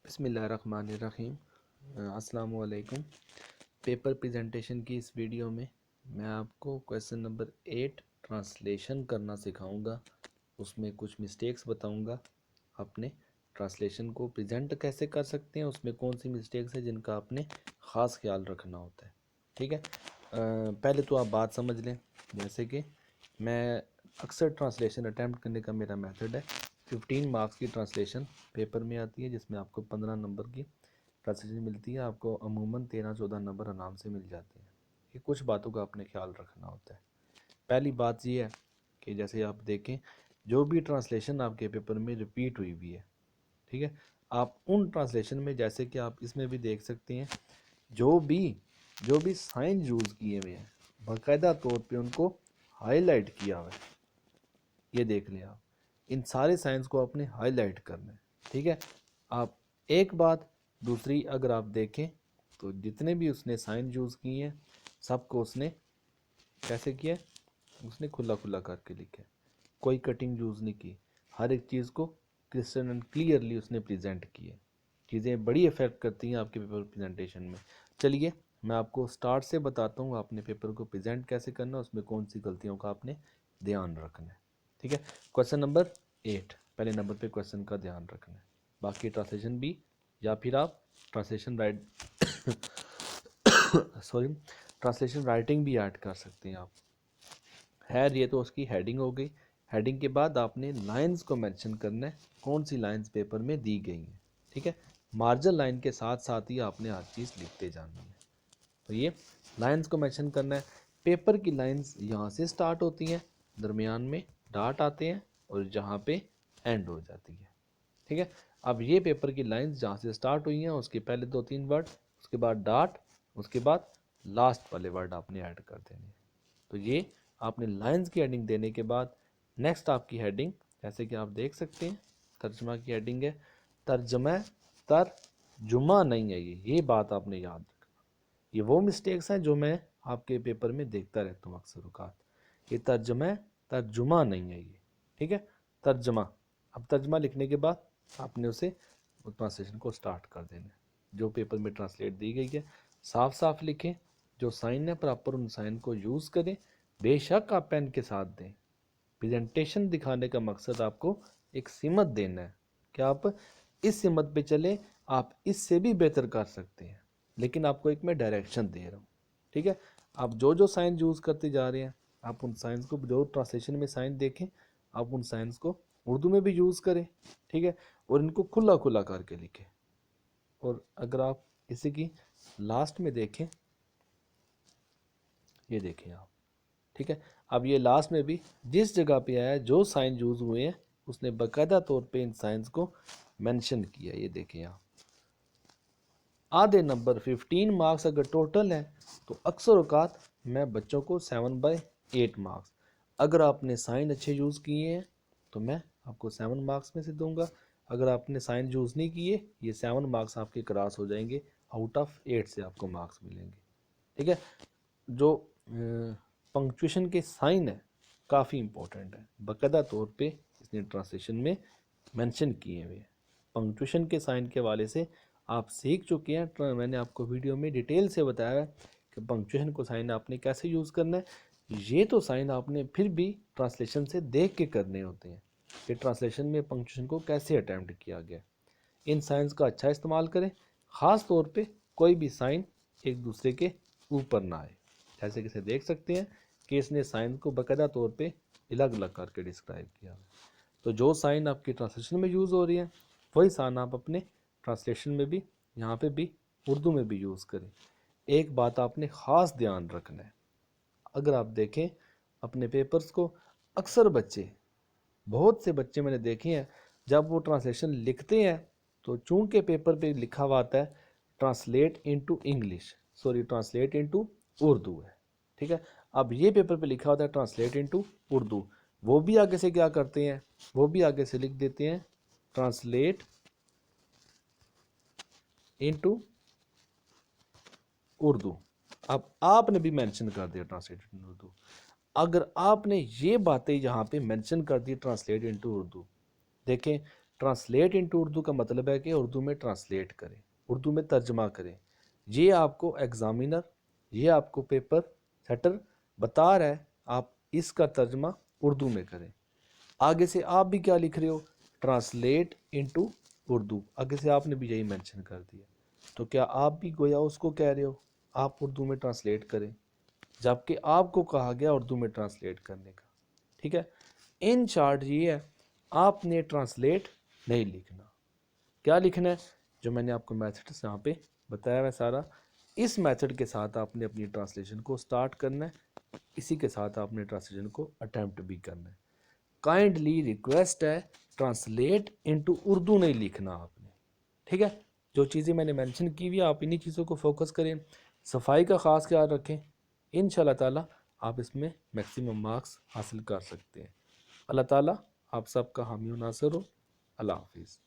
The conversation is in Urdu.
بسم اللہ الرحمن الرحیم۔ السلام علیکم۔ پیپر پریزنٹیشن کی اس ویڈیو میں آپ کو کویسچن نمبر 8 ٹرانسلیشن کرنا سکھاؤں گا۔ اس میں کچھ مسٹیکس بتاؤں گا، اپنے ٹرانسلیشن کو پریزنٹ کیسے کر سکتے ہیں، اس میں کون سی مسٹیکس ہیں جن کا آپ نے خاص خیال رکھنا ہوتا ہے۔ ٹھیک ہے، پہلے تو آپ بات سمجھ لیں، جیسے کہ میں اکثر ٹرانسلیشن اٹیمپٹ کرنے کا میرا میتھڈ ہے 15 مارکس کی ٹرانسلیشن پیپر میں آتی ہے، جس میں آپ کو 15 نمبر کی ٹرانسلیشن ملتی ہے، آپ کو عموماً 13-14 نمبر آرام سے مل جاتے ہیں۔ یہ کچھ باتوں کا آپ نے خیال رکھنا ہوتا ہے۔ پہلی بات یہ ہے کہ جیسے آپ دیکھیں جو بھی ٹرانسلیشن آپ کے پیپر میں ریپیٹ ہوئی ہے، ٹھیک ہے، آپ ان ٹرانسلیشن میں جیسے کہ آپ اس میں بھی دیکھ سکتے ہیں جو بھی سائن یوز کیے ہوئے ہیں باقاعدہ طور پہ ان کو ہائی لائٹ کیا ہوا ہے۔ یہ دیکھ لیں، آپ ان سارے سائنس کو آپ نے ہائی لائٹ کرنا ہے۔ ٹھیک ہے، آپ ایک بات دوسری اگر آپ دیکھیں تو جتنے بھی اس نے سائن یوز کیے ہیں سب کو اس نے کیسے کیا ہے، اس نے کھلا کھلا کر کے لکھا ہے، کوئی کٹنگ یوز نہیں کی، ہر ایک چیز کو کرسٹل اینڈ کلیئرلی اس نے پریزنٹ کی ہے۔ چیزیں بڑی افیکٹ کرتی ہیں آپ کے پیپر پریزنٹیشن میں۔ چلیے میں آپ کو سٹارٹ سے بتاتا ہوں آپ نے پیپر کو پریزنٹ کیسے کرنا ہے، اس میں کون سی غلطیوں کا آپ نے دھیان رکھنا ہے۔ ٹھیک ہے، کویسچن نمبر 8 پہلے نمبر پہ کویسچن کا دھیان رکھنا ہے، باقی ٹرانسلیشن بھی یا پھر آپ ٹرانسلیشن ٹرانسلیشن رائٹنگ بھی ایڈ کر سکتے ہیں آپ۔ خیر یہ تو اس کی ہیڈنگ ہو گئی۔ ہیڈنگ کے بعد آپ نے لائنز کو مینشن کرنا ہے، کون سی لائنز پیپر میں دی گئی ہیں۔ ٹھیک ہے، مارجن لائن کے ساتھ ساتھ ہی آپ نے ہر چیز لکھتے جانا ہے۔ تو یہ لائنز کو مینشن کرنا ہے۔ پیپر کی لائنز یہاں سے سٹارٹ ہوتی ہیں، درمیان میں ڈاٹ آتے ہیں اور جہاں پہ اینڈ ہو جاتی ہے۔ ٹھیک ہے، اب یہ پیپر کی لائنز جہاں سے سٹارٹ ہوئی ہیں اس کے پہلے 2-3 ورڈ، اس کے بعد ڈاٹ، اس کے بعد لاسٹ والے ورڈ آپ نے ایڈ کر دینے ہیں۔ تو یہ آپ نے لائنز کی ہیڈنگ دینے کے بعد نیکسٹ آپ کی ہیڈنگ جیسے کہ آپ دیکھ سکتے ہیں ترجمہ کی ہیڈنگ ہے، ترجمہ ترجمہ نہیں ہے۔ یہ بات آپ نے یاد رکھنا۔ یہ وہ مسٹیکس ہیں جو میں آپ کے پیپر میں دیکھتا رہتا ہوں اکثر اوقات۔ یہ ترجمہ نہیں ہے یہ، ٹھیک ہے، ترجمہ۔ اب ترجمہ لکھنے کے بعد آپ نے اسے ٹرانسلیشن کو سٹارٹ کر دینا ہے۔ جو پیپر میں ٹرانسلیٹ دی گئی ہے صاف صاف لکھیں، جو سائن ہے پراپر ان سائن کو یوز کریں، بے شک آپ پین کے ساتھ دیں۔ پریزنٹیشن دکھانے کا مقصد آپ کو ایک سمت دینا ہے کہ آپ اس سمت پہ چلیں، آپ اس سے بھی بہتر کر سکتے ہیں، لیکن آپ کو ایک میں ڈائریکشن دے رہا ہوں۔ ٹھیک ہے، آپ جو سائن یوز کرتے جا رہے ہیں آپ ان سائنس کو، جو ٹرانسلیشن میں سائن دیکھیں آپ ان سائنس کو اردو میں بھی یوز کریں۔ ٹھیک ہے، اور ان کو کھلا کھلا کر کے لکھیں۔ اور اگر آپ اسی کی لاسٹ میں دیکھیں، یہ دیکھیں آپ، ٹھیک ہے، اب یہ لاسٹ میں بھی جس جگہ پہ آیا جو سائن یوز ہوئے ہیں اس نے باقاعدہ طور پہ ان سائنس کو مینشن کیا۔ یہ دیکھیں آپ، آدھے نمبر 15 مارکس اگر ٹوٹل ہے تو اکثر اوقات میں بچوں کو 7/8 مارکس، اگر آپ نے سائن اچھے یوز کیے ہیں تو میں آپ کو 7 مارکس میں سے دوں گا، اگر آپ نے سائن یوز نہیں کیے یہ 7 مارکس آپ کے کراس ہو جائیں گے، آؤٹ آف 8 سے آپ کو مارکس ملیں گے۔ ٹھیک ہے، جو پنکچویشن کے سائن ہے کافی امپورٹنٹ ہے، باقاعدہ طور پہ اس نے ٹرانسلیشن میں مینشن کیے ہوئے ہیں۔ پنکچویشن کے سائن کے حوالے سے آپ سیکھ چکے ہیں، میں نے آپ کو ویڈیو میں ڈیٹیل سے بتایا ہے کہ پنکچویشن کو سائن آپ نے کیسے یوز کرنا ہے۔ یہ تو سائن آپ نے پھر بھی ٹرانسلیشن سے دیکھ کے کرنے ہوتے ہیں کہ ٹرانسلیشن میں پنکچویشن کو کیسے اٹیمپٹ کیا گیا۔ ان سائنس کا اچھا استعمال کریں، خاص طور پہ کوئی بھی سائن ایک دوسرے کے اوپر نہ آئے۔ جیسے کہ اسے دیکھ سکتے ہیں کہ اس نے سائن کو باقاعدہ طور پہ الگ الگ کر کے ڈسکرائب کیا۔ تو جو سائن آپ کی ٹرانسلیشن میں یوز ہو رہی ہیں وہی سائن آپ اپنے ٹرانسلیشن میں بھی یہاں پہ بھی اردو میں بھی یوز کریں۔ ایک بات آپ نے خاص دھیان رکھنا ہے، اگر آپ دیکھیں اپنے پیپرز کو، اکثر بچے، بہت سے بچے میں نے دیکھے ہیں جب وہ ٹرانسلیشن لکھتے ہیں تو چونکہ پیپر پہ لکھا ہوا آتا ہے translate into English, translate into Urdu ہے۔ ٹھیک ہے، اب یہ پیپر پہ لکھا ہوتا ہے ٹرانسلیٹ انٹو اردو، وہ بھی آگے سے کیا کرتے ہیں، وہ بھی آگے سے لکھ دیتے ہیں ٹرانسلیٹ انٹو اردو۔ اب آپ نے بھی مینشن کر دیا ٹرانسلیٹ انٹو اردو۔ اگر آپ نے یہ باتیں یہاں پہ مینشن کر دی ٹرانسلیٹ انٹو اردو، دیکھیں ٹرانسلیٹ انٹو اردو کا مطلب ہے کہ اردو میں ٹرانسلیٹ کریں، اردو میں ترجمہ کریں۔ یہ آپ کو ایگزامینر، یہ آپ کو پیپر سیٹر بتا رہا ہے آپ اس کا ترجمہ اردو میں کریں۔ آگے سے آپ بھی کیا لکھ رہے ہو؟ ٹرانسلیٹ انٹو اردو، آگے سے آپ نے بھی یہی مینشن کر دیا، تو کیا آپ بھی گویا اس کو کہہ رہے ہو آپ اردو میں ٹرانسلیٹ کریں، جبکہ آپ کو کہا گیا اردو میں ٹرانسلیٹ کرنے کا۔ ٹھیک ہے، ان شارٹ یہ ہے، آپ نے ٹرانسلیٹ نہیں لکھنا، کیا لکھنا ہے؟ جو میں نے آپ کو میتھڈ یہاں پہ بتایا ہے سارا، اس میتھڈ کے ساتھ آپ نے اپنی ٹرانسلیشن کو سٹارٹ کرنا ہے، اسی کے ساتھ آپ نے ٹرانسلیشن کو اٹیمپٹ بھی کرنا ہے۔ کائنڈلی ریکویسٹ ہے ٹرانسلیٹ انٹو اردو نہیں لکھنا آپ نے، ٹھیک ہے؟ جو چیزیں میں نے مینشن کی ہوئی آپ انہی چیزوں کو فوکس کریں، صفائی کا خاص خیال رکھیں، انشاءاللہ تعالیٰ آپ اس میں میکسیمم مارکس حاصل کر سکتے ہیں۔ اللہ تعالیٰ آپ سب کا حامی و ناصر ہو۔ اللہ حافظ۔